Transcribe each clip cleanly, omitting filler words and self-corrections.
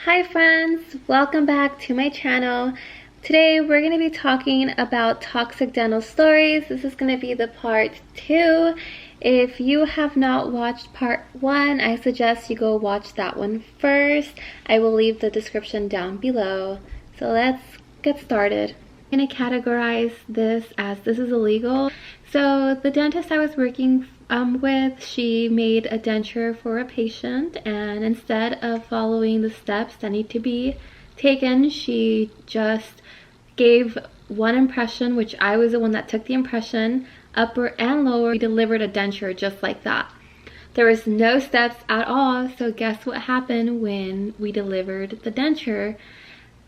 Hi friends, welcome back to my channel. Today we're going to be talking about toxic dental stories. This is going to be the part 2. If you have not watched part 1, I suggest you go watch that one first. I will leave the description down below. So let's get started. I'm going to categorize this as this is illegal. So the dentist I was working with, she made a denture for a patient, and instead of following the steps that need to be taken, she just gave one impression, which I was the one that took the impression, upper and lower. We delivered a denture just like that. There was no steps at all. So guess what happened when we delivered the denture?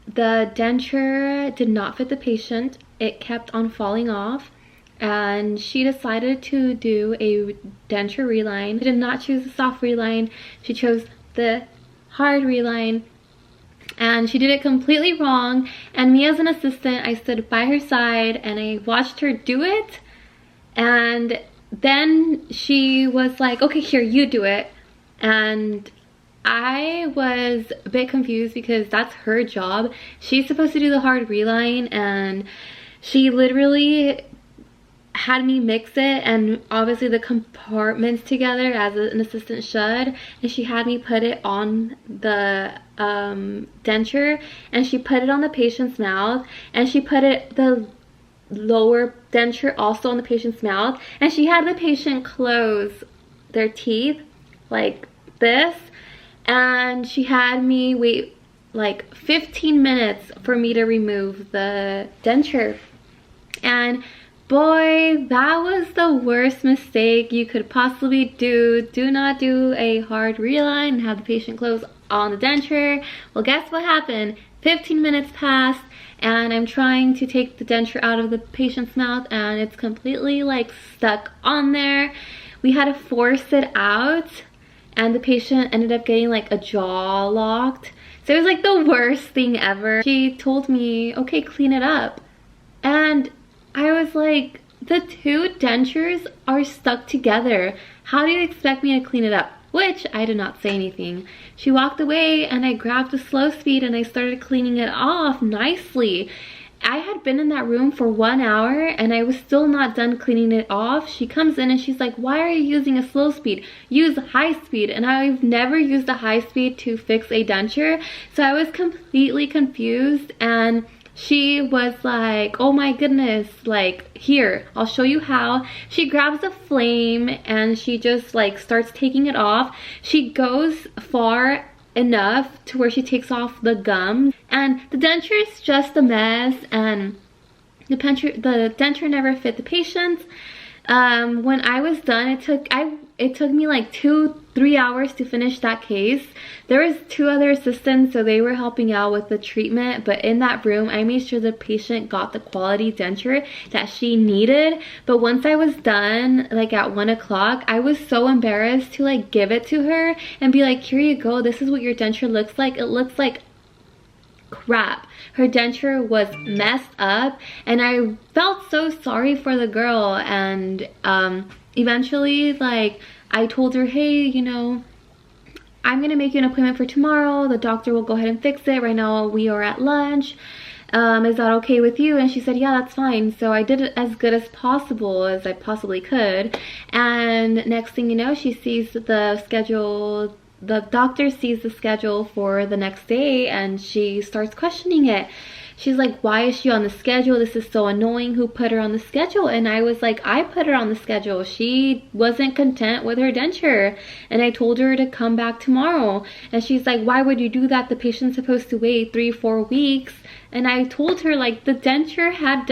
The denture did not fit the patient. It kept on falling off, and she decided to do a denture reline. She did not choose the soft reline. She chose the hard reline, and she did it completely wrong. And me as an assistant, I stood by her side and I watched her do it. And then she was like, okay, here, you do it. And I was a bit confused because that's her job. She's supposed to do the hard reline, and she literally had me mix it and obviously the compartments together as an assistant should, and she had me put it on the denture, and she put it on the patient's mouth, and she put it the lower denture also on the patient's mouth, and she had the patient close their teeth like this, and she had me wait like 15 minutes for me to remove the denture. And boy, that was the worst mistake you could possibly do. Do not do a hard reline and have the patient close on the denture. Well, guess what happened? 15 minutes passed, and I'm trying to take the denture out of the patient's mouth, and it's completely like stuck on there. We had to force it out, and the patient ended up getting like a jaw locked. So it was like the worst thing ever. She told me, okay, clean it up. And I was like, the two dentures are stuck together. How do you expect me to clean it up? Which I did not say anything. She walked away, and I grabbed the slow speed and I started cleaning it off nicely. I had been in that room for 1 hour and I was still not done cleaning it off. She comes in and she's like, why are you using a slow speed? Use high speed. And I've never used a high speed to fix a denture. So I was completely confused, and she was like, oh my goodness, like, here, I'll show you how. She grabs a flame and she just like starts taking it off. She goes far enough to where she takes off the gum, and the denture is just a mess, and the denture never fit the patient. When I was done, it took me like 2-3 hours to finish that case. There was 2 other assistants, so they were helping out with the treatment, but in that room I made sure the patient got the quality denture that she needed. But once I was done, like at 1 o'clock, I was so embarrassed to like give it to her and be like, here you go, this is what your denture looks like. It looks like crap. Her denture was messed up, and I felt so sorry for the girl. And eventually, like, I told her, hey, you know, I'm gonna make you an appointment for tomorrow. The doctor will go ahead and fix it. Right now we are at lunch. Is that okay with you? And she said, yeah, that's fine. So I did it as good as possible as I possibly could. And next thing you know, she sees the schedule. The doctor sees the schedule for the next day, and she starts questioning it. She's like, why is she on the schedule? This is so annoying. Who put her on the schedule? And I was like, I put her on the schedule. She wasn't content with her denture, and I told her to come back tomorrow. And she's like, why would you do that? The patient's supposed to wait 3-4 weeks. And I told her, like, the denture had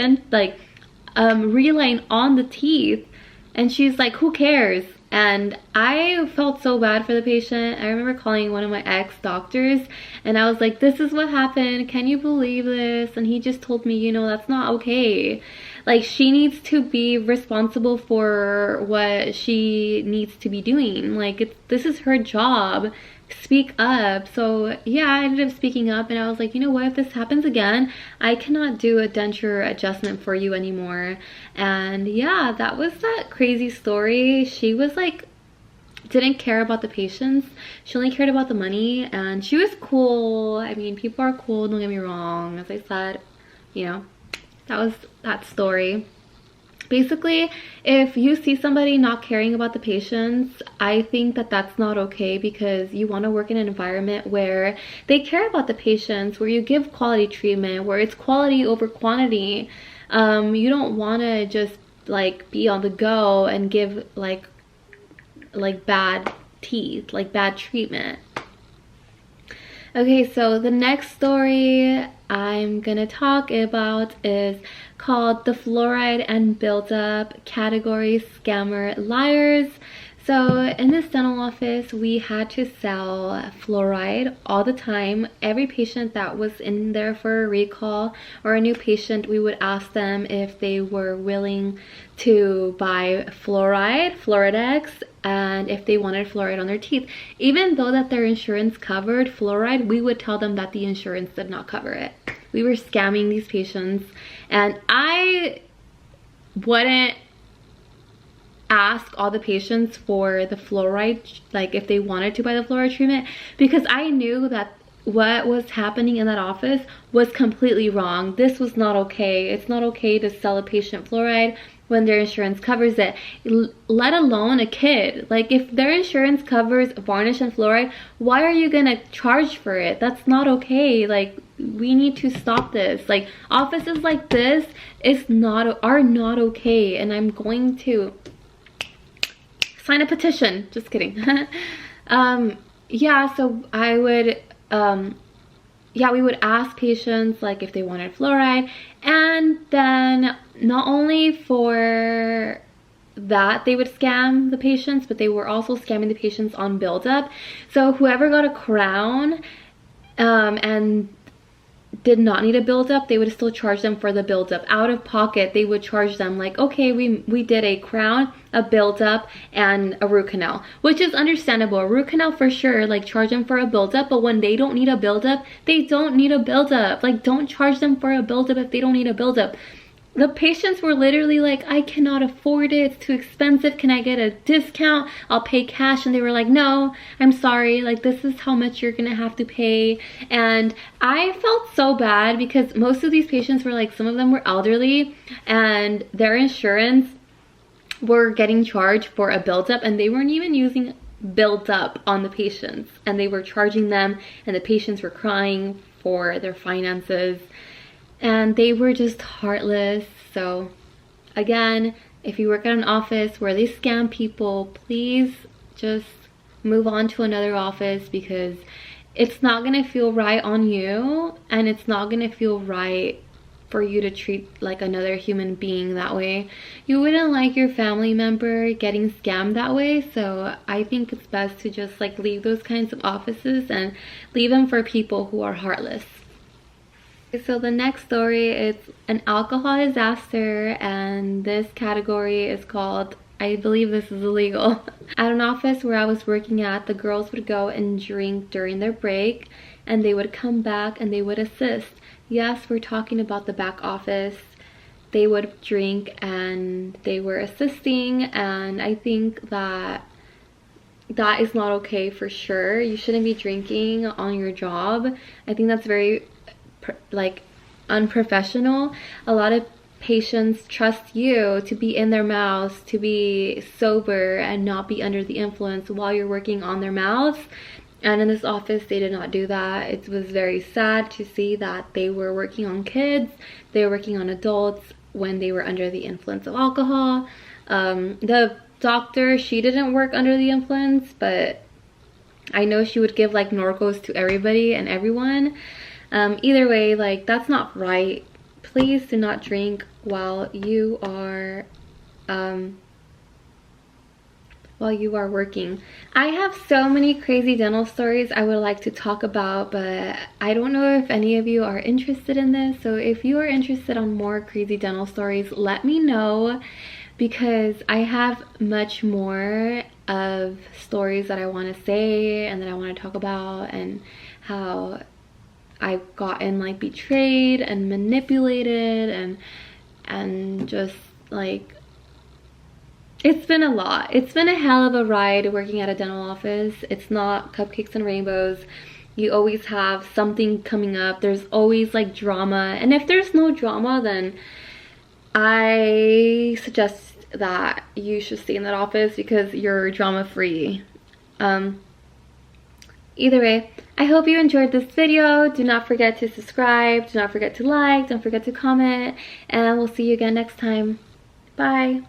reline on the teeth. And she's like, who cares? And I felt so bad for the patient. I remember calling one of my ex-doctors, and I was like, this is what happened. Can you believe this? And he just told me, you know, that's not okay. Like, she needs to be responsible for what she needs to be doing. Like, this is her job. Speak up. So yeah, I ended up speaking up, and I was like, you know what, if this happens again, I cannot do a denture adjustment for you anymore. And yeah, that was that crazy story. She was like didn't care about the patients. She only cared about the money, and she was cool. I mean, people are cool, don't get me wrong. As I said, you know, that was that story. Basically, if you see somebody not caring about the patients, I think that that's not okay, because you want to work in an environment where they care about the patients, where you give quality treatment, where it's quality over quantity. You don't want to just like be on the go and give like bad teeth, like bad treatment. Okay, so the next story I'm gonna talk about is called The Fluoride and Buildup Category Scammer Liars. So in this dental office, we had to sell fluoride all the time. Every patient that was in there for a recall or a new patient, we would ask them if they were willing to buy fluoride, Fluoridex, and if they wanted fluoride on their teeth. Even though that their insurance covered fluoride, we would tell them that the insurance did not cover it. We were scamming these patients, and I wouldn't ask all the patients for the fluoride, like if they wanted to buy the fluoride treatment, because I knew that what was happening in that office was completely wrong. This was not okay. It's not okay to sell a patient fluoride when their insurance covers it, let alone a kid. Like, if their insurance covers varnish and fluoride, why are you gonna charge for it? That's not okay. Like, we need to stop this. Like, offices like this are not okay, and I'm going to sign a petition. Just kidding. Yeah, so I would yeah, we would ask patients like if they wanted fluoride, and then not only for that they would scam the patients, but they were also scamming the patients on buildup. So whoever got a crown and did not need a buildup, they would still charge them for the buildup. Out of pocket, they would charge them like, okay, we did a crown, a buildup, and a root canal, which is understandable. A root canal for sure, like charge them for a buildup, but when they don't need a buildup, they don't need a buildup. Like, don't charge them for a buildup if they don't need a buildup. The patients were literally like, I cannot afford it, it's too expensive, can I get a discount? I'll pay cash. And they were like, no, I'm sorry, like this is how much you're gonna have to pay. And I felt so bad because most of these patients were like, some of them were elderly, and their insurance were getting charged for a buildup, and they weren't even using buildup on the patients, and they were charging them, and the patients were crying for their finances. And they were just heartless. So again, if you work at an office where they scam people, please just move on to another office, because it's not gonna feel right on you, and it's not gonna feel right for you to treat like another human being that way. You wouldn't like your family member getting scammed that way. So I think it's best to just like leave those kinds of offices and leave them for people who are heartless. So the next story is an alcohol disaster, and this category is called, I believe this is illegal. At an office where I was working at, the girls would go and drink during their break, and they would come back and they would assist. Yes, we're talking about the back office. They would drink and they were assisting, and I think that that is not okay for sure. You shouldn't be drinking on your job. I think that's very like unprofessional. A lot of patients trust you to be in their mouths, to be sober and not be under the influence while you're working on their mouths. And in this office, they did not do that. It was very sad to see that they were working on kids, they were working on adults when they were under the influence of alcohol. The doctor, she didn't work under the influence, but I know she would give like Norcos to everybody and everyone. Either way, like, that's not right. Please do not drink while you are working. I have so many crazy dental stories I would like to talk about, but I don't know if any of you are interested in this. So if you are interested on more crazy dental stories, let me know, because I have much more of stories that I want to say and that I want to talk about, and how I've gotten like betrayed and manipulated and just like it's been a lot. It's been a hell of a ride working at a dental office. It's not cupcakes and rainbows. You always have something coming up. There's always like drama. And if there's no drama, then I suggest that you should stay in that office because you're drama free. Either way, I hope you enjoyed this video. Do not forget to subscribe. Do not forget to like. Don't forget to comment. And we'll see you again next time. Bye.